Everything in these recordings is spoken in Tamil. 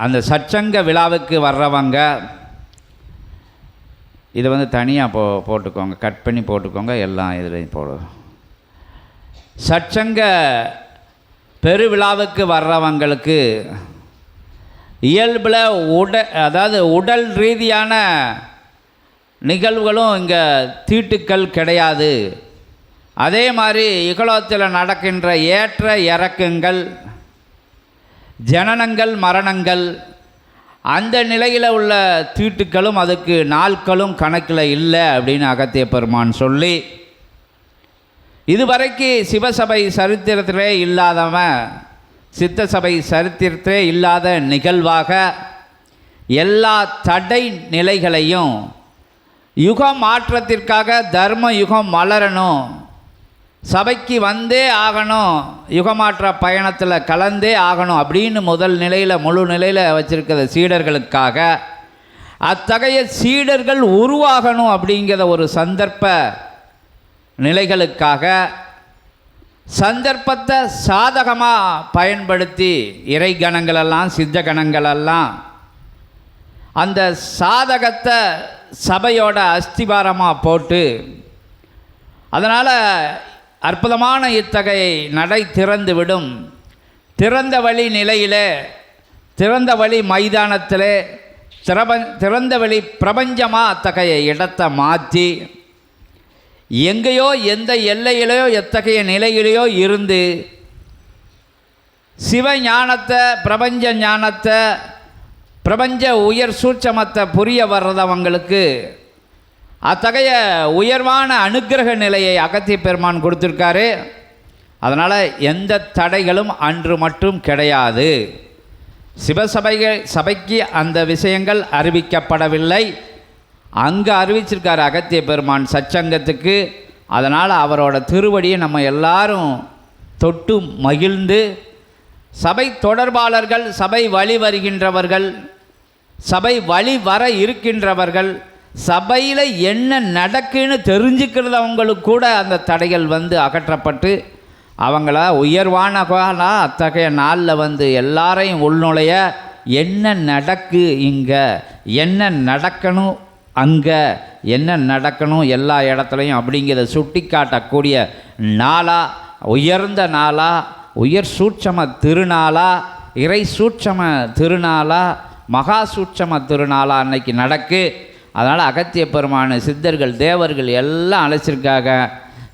அந்த சற்சங்க விழாவுக்கு வர்றவங்க இதை வந்து தனியாக போட்டுக்கோங்க, கட் பண்ணி போட்டுக்கோங்க, எல்லாம் இதுலேயும் போடுவோம். சற்சங்க பெருவிழாவுக்கு வர்றவங்களுக்கு இயல்பில் அதாவது உடல் ரீதியான நிகழ்வுகளும் இங்கே தீட்டுக்கள் கிடையாது. அதே மாதிரி இகலோகத்தில் நடக்கின்ற ஏற்ற இறக்கங்கள், ஜனனங்கள், மரணங்கள், அந்த நிலையில் உள்ள தீட்டுக்களும் அதுக்கு நாட்களும் கணக்கில் இல்லை அப்படின்னு அகத்திய பெருமான் சொல்லி, இதுவரைக்கு சிவசபை சரித்திரத்திலே இல்லாதவன், சித்த சபை சரித்திரத்திலே இல்லாத நிகழ்வாக எல்லா தடை நிலைகளையும் யுக மாற்றத்திற்காக தர்ம யுகம் மலரணும், சபைக்கு வந்தே ஆகணும், யுகமாற்ற பயணத்தில் கலந்தே ஆகணும் அப்படின்னு முதல் நிலையில் முழு நிலையில் வச்சுருக்கிற சீடர்களுக்காக, அத்தகைய சீடர்கள் உருவாகணும் அப்படிங்கிற ஒரு சந்தர்ப்ப நிலைகளுக்காக சந்தர்ப்பத்தை சாதகமாக பயன்படுத்தி இறை கணங்களெல்லாம் சித்த கணங்களெல்லாம் அந்த சாதகத்தை சபையோட அஸ்திபாரமாக போட்டு, அதனால் அற்புதமான இத்தகைய நடை திறந்து விடும். திறந்த வழி நிலையிலே, திறந்த வழி மைதானத்திலே, திறந்த வழி பிரபஞ்சமாக அத்தகைய இடத்தை மாற்றி எங்கேயோ எந்த எல்லையிலையோ எத்தகைய நிலையிலையோ இருந்து சிவ ஞானத்தை, பிரபஞ்ச ஞானத்தை, பிரபஞ்ச உயர் சூட்சமத்தை புரிய வர்றதவங்களுக்கு அத்தகைய உயர்வான அனுக்கிரக நிலையை அகத்திய பெருமான் கொடுத்துருக்காரு. அதனால் எந்த தடைகளும் அன்று மட்டும் கிடையாது. சபைக்கு அந்த விஷயங்கள் அறிவிக்கப்படவில்லை, அங்கே அறிவிச்சிருக்கார் அகத்திய பெருமான் சச்சங்கத்துக்கு. அதனால் அவரோட திருவடியை நம்ம எல்லாரும் தொட்டு மகிழ்ந்து, சபை தொடர்பாளர்கள், சபை வழி வருகின்றவர்கள், சபை வழி வர இருக்கின்றவர்கள், சபையில் என்ன நடக்குன்னு தெரிஞ்சுக்கிறவங்களுக்கு கூட அந்த தடைகள் வந்து அகற்றப்பட்டு அவங்கள உயர்வானவர்களா அத்தகைய நாளில் வந்து எல்லாரையும் உள்நுழைய, என்ன நடக்கு இங்கே, என்ன நடக்கணும் அங்கே, என்ன நடக்கணும் எல்லா இடத்துலையும் அப்படிங்கிறத சுட்டி காட்டக்கூடிய நாளா, உயர்ந்த நாளா, உயர் சூட்சம திருநாளா, இறை சூட்சம திருநாளா, மகா சூட்சம திருநாளா அன்னைக்கு நடக்கு. அதனால் அகத்திய பெருமான், சித்தர்கள், தேவர்கள் எல்லாம் அழைச்சிருக்காங்க.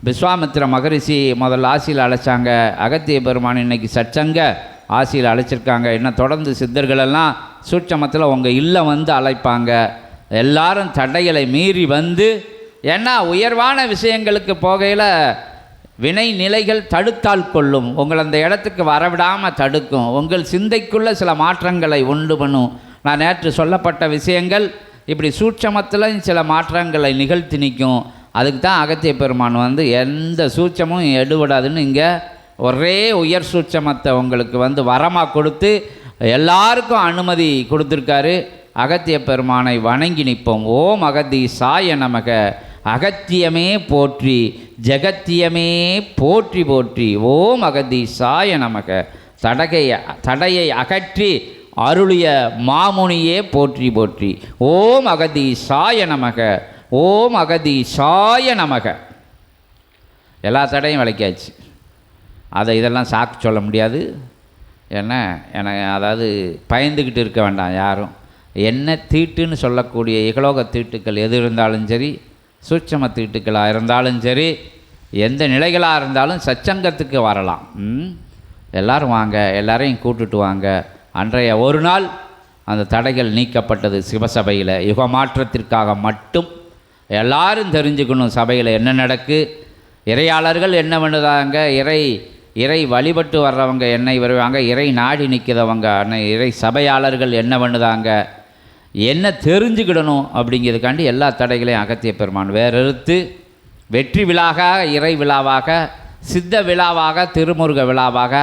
விஸ்வாமித்திர மகரிஷி முதல்ல ஆசியில் அழைச்சாங்க, அகத்திய பெருமான் இன்றைக்கி சச்சங்க ஆசியில் அழைச்சிருக்காங்க. இன்னும் தொடர்ந்து சித்தர்களெல்லாம் சூட்சமத்தில் உங்கள் இல்லம் வந்து அழைப்பாங்க. எல்லாரும் தடைகளை மீறி வந்து, ஏன்னா உயர்வான விஷயங்களுக்கு போகையில் வினை நிலைகள் தடுத்தால் கொள்ளும், உங்கள் அந்த இடத்துக்கு வரவிடாமல் தடுக்கும், உங்கள் சிந்தைக்குள்ளே சில மாற்றங்களை உண்டு பண்ணும். நான் நேற்று சொல்லப்பட்ட விஷயங்கள் இப்படி சூட்சமத்தில் சில மாற்றங்களை நிகழ்த்தி நிற்கும். அதுக்கு தான் அகத்திய பெருமான் வந்து எந்த சூட்சமும் எடுவிடாதுன்னு இங்கே ஒரே உயர் சூட்சமத்தை உங்களுக்கு வந்து வரமாக கொடுத்து எல்லாருக்கும் அனுமதி கொடுத்துருக்காரு. அகத்திய பெருமானை வணங்கி நிற்போம். ஓம் அகத்தீசாய நமக. அகத்தியமே போற்றி, ஜகத்தியமே போற்றி போற்றி. ஓம் அகத்தீசாய நமக. தடையை அகற்றி அருளிய மாமுனியே போற்றி போற்றி. ஓம் அகத்தீசாய நமக. ஓம் அகத்தீசாய நமக. எல்லா தடையும் விளக்கியாச்சு. இதெல்லாம் சாக்கு சொல்ல முடியாது. ஏன்னா எனக்கு அதாவது பயந்துக்கிட்டு இருக்க வேண்டாம் யாரும். என்ன தீட்டுன்னு சொல்லக்கூடிய இகலோக தீட்டுக்கள் எது இருந்தாலும் சரி, சூட்சம தீட்டுக்களாக இருந்தாலும் சரி, எந்த நிலைகளாக இருந்தாலும் சச்சங்கத்துக்கு வரலாம். எல்லோரும் வாங்க, எல்லாரையும் கூட்டுட்டு வாங்க. அன்றைய ஒரு நாள் அந்த தடைகள் நீக்கப்பட்டது சிவசபையில். யுக மாற்றத்திற்காக மட்டும் எல்லாரும் தெரிஞ்சுக்கணும் சபையில் என்ன நடக்கு, இறையாளர்கள் என்ன பண்ணுதாங்க, இறை வழிபட்டு வர்றவங்க என்ன வருவாங்க, இறை நாடி நிற்கிறவங்க இறை சபையாளர்கள் என்ன பண்ணுதாங்க, என்ன தெரிஞ்சுக்கிடணும் அப்படிங்கிறதுக்காண்டி எல்லா தடைகளையும் அகத்திய பெருமான் வேறறுத்து வெற்றி விழாவாக, இறை விழாவாக, சித்த விழாவாக, திருமுருக விழாவாக,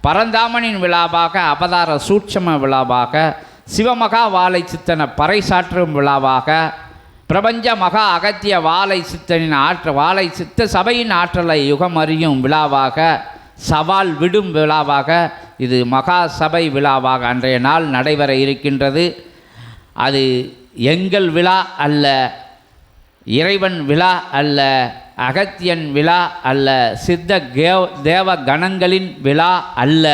பரந்தாமனின் விழாவாக, அவதார சூட்சம விழாவாக, சிவமகா வாழை சித்தனை பறைசாற்றும் விழாவாக, பிரபஞ்ச மகா அகத்திய வாழை சித்தனின் வாழை சித்த சபையின் ஆற்றலை யுகம் அறியும் விழாவாக, சவால் விடும் விழாவாக இது மகா சபை விழாவாக அன்றைய நாள் நடைபெற இருக்கின்றது. அது எங்கள் விழா அல்ல, இறைவன் விழா அல்ல, அகத்தியன் விழா அல்ல, சித்த தேவ கணங்களின் விழா அல்ல,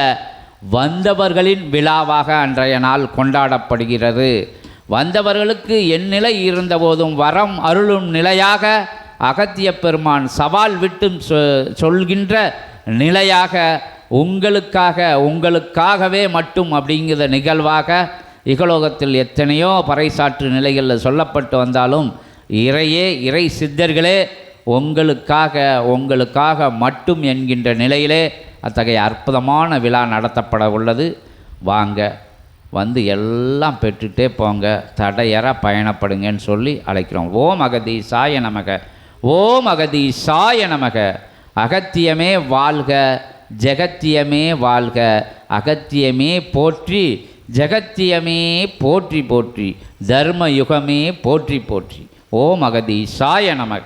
வந்தவர்களின் விழாவாக அன்றைய நாள் கொண்டாடப்படுகிறது. வந்தவர்களுக்கு என் நிலை இருந்தபோதும் வரம் அருளும் நிலையாக அகத்திய பெருமான் சவால் விட்டு சொல்கின்ற நிலையாக உங்களுக்காகவே மட்டும் அப்படிங்கிற நிகழ்வாக இகலோகத்தில் எத்தனையோ பறைசாற்று நிலைகளில் சொல்லப்பட்டு வந்தாலும் இறை சித்தர்களே உங்களுக்காக மட்டும் என்கின்ற நிலையிலே அத்தகைய அற்புதமான விழா நடத்தப்பட உள்ளது. வாங்க, வந்து எல்லாம் பெற்றுட்டே போங்க, தடையற பயணப்படுங்கன்னு சொல்லி அழைக்கிறோம். ஓம் அகதீசாய நமக, ஓம் அகதீசாய நமக. அகத்தியமே வாழ்க, ஜெகத்தியமே வாழ்க, அகத்தியமே போற்றி, ஜெகத்தியமே போற்றி போற்றி, தர்ம யுகமே போற்றி போற்றி. ஓம் அகதீசாய நமக.